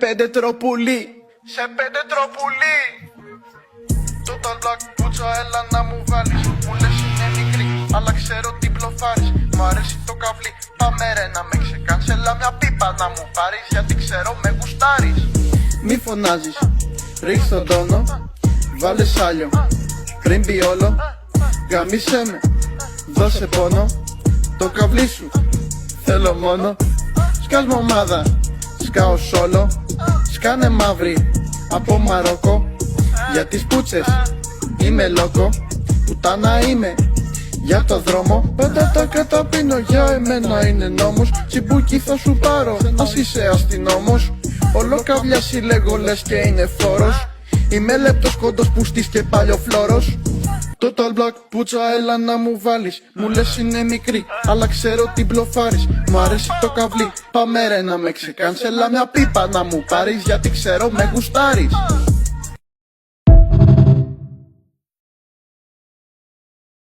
πέντε τροπουλί. Σε πέντε τροπουλί. Total Black πουτσα, έλα να μου βάλεις. Μου λες είναι μικρή, αλλά ξέρω τι μπλοφάρεις. Μ' αρέσει το καβλί, πάμε ρε να με ξεκάνσελα μια πίπα να μου πάρεις. Γιατί ξέρω με γουστάρεις. Μη φωνάζεις, ρίξ τον τόνο. Βάλε σάλιο, πριν μπει όλο. Γαμίσέ με, δώσε πόνο. Το καβλί σου, θέλω μόνο. Σκάς μομάδα, σκάω σόλο. Σκάνε μαύρη, από Μαρόκο. Για τις πούτσες, είμαι λόκο. Πουτάνα είμαι, για το δρόμο. Πάντα τα καταπίνω, για εμένα είναι νόμος. Τσιμπούκι θα σου πάρω, ας είσαι αστυνόμος. Όλο καβλιά συλλέγω λες και είναι φόρος. Είμαι λεπτός κόντος πουστής και παλιοφλόρος. Total Black πουτσα, έλα να μου βάλεις. Μου λες είναι μικρή, αλλά ξέρω τι μπλοφάρεις. Μου αρέσει το καβλί, πάμε ρε να με ξεκάνσελα μια πίπα να μου πάρεις. Γιατί ξέρω με γουστάρεις.